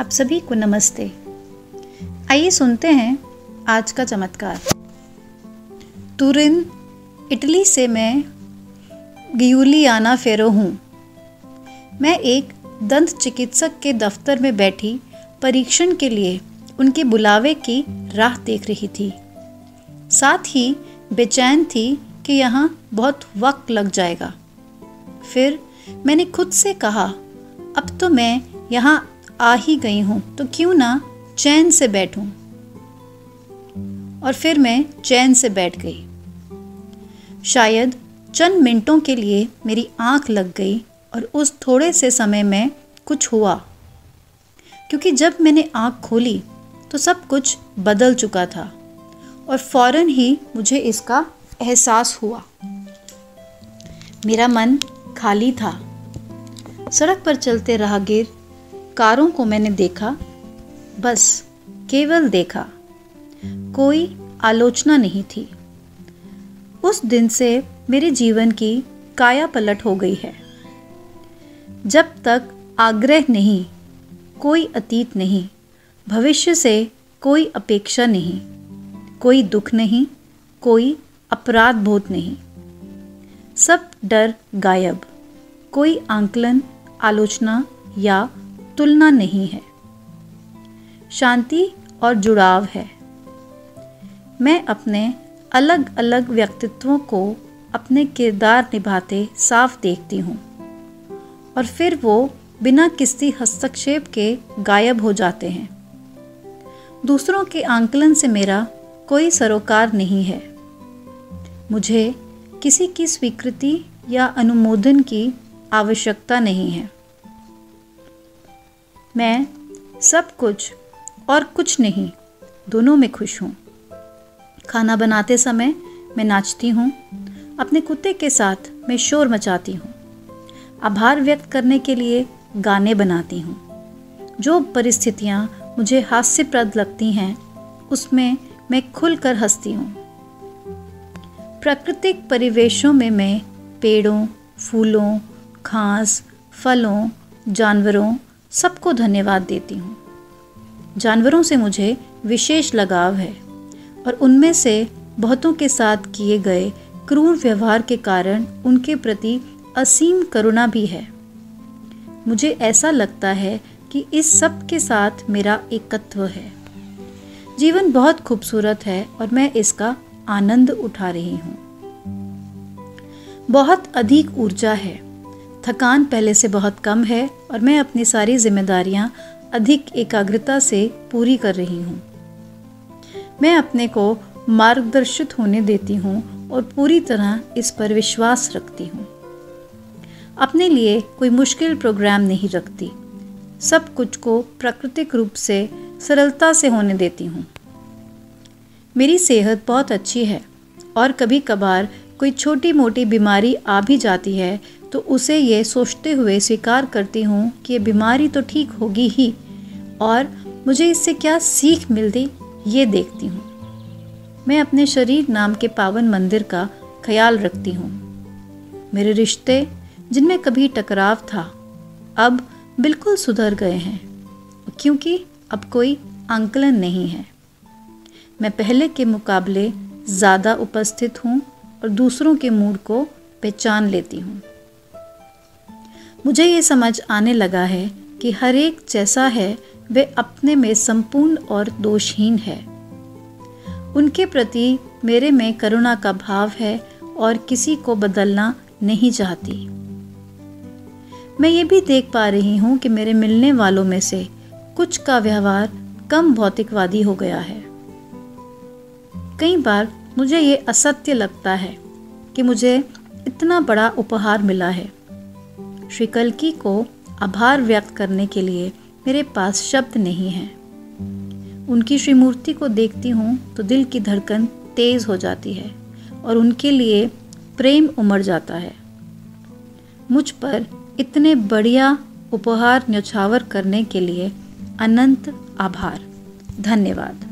आप सभी को नमस्ते। आइए सुनते हैं आज का चमत्कार। तुरिन, इटली से मैं गियुलियाना फेरो हूँ। मैं एक दंत चिकित्सक के दफ्तर में बैठी परीक्षण के लिए उनके बुलावे की राह देख रही थी। साथ ही बेचैन थी कि यहाँ बहुत वक्त लग जाएगा। फिर मैंने खुद से कहा, अब तो मैं यहाँ आ ही गई हूँ तो क्यों ना चैन से बैठूं। और फिर मैं चैन से बैठ गई। शायद चंद मिनटों के लिए मेरी आंख लग गई और उस थोड़े से समय में कुछ हुआ, क्योंकि जब मैंने आंख खोली तो सब कुछ बदल चुका था और फौरन ही मुझे इसका एहसास हुआ। मेरा मन खाली था। सड़क पर चलते राहगीर कारों को मैंने देखा, बस केवल देखा। कोई आलोचना नहीं थी। उस दिन से मेरे जीवन की काया पलट हो गई है। जब तक आग्रह नहीं, कोई अतीत नहीं, भविष्य से कोई अपेक्षा नहीं, कोई दुख नहीं, कोई अपराध बोध नहीं। सब डर गायब। कोई आंकलन, आलोचना या तुलना नहीं है। शांति और जुड़ाव है। मैं अपने अलग अलग व्यक्तित्वों को अपने किरदार निभाते साफ देखती हूँ और फिर वो बिना किसी हस्तक्षेप के गायब हो जाते हैं। दूसरों के आंकलन से मेरा कोई सरोकार नहीं है। मुझे किसी की स्वीकृति या अनुमोदन की आवश्यकता नहीं है। मैं सब कुछ और कुछ नहीं, दोनों में खुश हूँ। खाना बनाते समय मैं नाचती हूँ। अपने कुत्ते के साथ मैं शोर मचाती हूँ। आभार व्यक्त करने के लिए गाने बनाती हूँ। जो परिस्थितियाँ मुझे हास्यप्रद लगती हैं उसमें मैं खुलकर हंसती हूँ। प्राकृतिक परिवेशों में मैं पेड़ों, फूलों, घास, फलों, जानवरों सबको धन्यवाद देती हूँ। जानवरों से मुझे विशेष लगाव है और उनमें से बहुतों के साथ किए गए क्रूर व्यवहार के कारण उनके प्रति असीम करुणा भी है। मुझे ऐसा लगता है कि इस सब के साथ मेरा एकत्व है। जीवन बहुत खूबसूरत है और मैं इसका आनंद उठा रही हूँ। बहुत अधिक ऊर्जा है। थकान पहले से बहुत कम है और मैं अपनी सारी जिम्मेदारियां अधिक एकाग्रता से पूरी कर रही हूँ। मैं अपने को मार्गदर्शित होने देती हूँ और पूरी तरह इस पर विश्वास रखती हूँ। अपने लिए कोई मुश्किल प्रोग्राम नहीं रखती। सब कुछ को प्राकृतिक रूप से सरलता से होने देती हूँ। मेरी सेहत बहुत अच्छी है और कभी कभार कोई छोटी मोटी बीमारी आ भी जाती है तो उसे ये सोचते हुए स्वीकार करती हूँ कि ये बीमारी तो ठीक होगी ही और मुझे इससे क्या सीख मिलती ये देखती हूँ। मैं अपने शरीर नाम के पावन मंदिर का ख्याल रखती हूँ। मेरे रिश्ते जिनमें कभी टकराव था अब बिल्कुल सुधर गए हैं, क्योंकि अब कोई आंकलन नहीं है। मैं पहले के मुकाबले ज़्यादा उपस्थित हूँ और दूसरों के मूड को पहचान लेती हूँ। मुझे ये समझ आने लगा है कि हर एक जैसा है वे अपने में संपूर्ण और दोषहीन है। उनके प्रति मेरे में करुणा का भाव है और किसी को बदलना नहीं चाहती। मैं ये भी देख पा रही हूँ कि मेरे मिलने वालों में से कुछ का व्यवहार कम भौतिकवादी हो गया है। कई बार मुझे ये असत्य लगता है कि मुझे इतना बड़ा उपहार मिला है। श्री कल्कि को आभार व्यक्त करने के लिए मेरे पास शब्द नहीं है। उनकी श्रीमूर्ति को देखती हूँ तो दिल की धड़कन तेज हो जाती है और उनके लिए प्रेम उमड़ जाता है। मुझ पर इतने बढ़िया उपहार न्यौछावर करने के लिए अनंत आभार। धन्यवाद।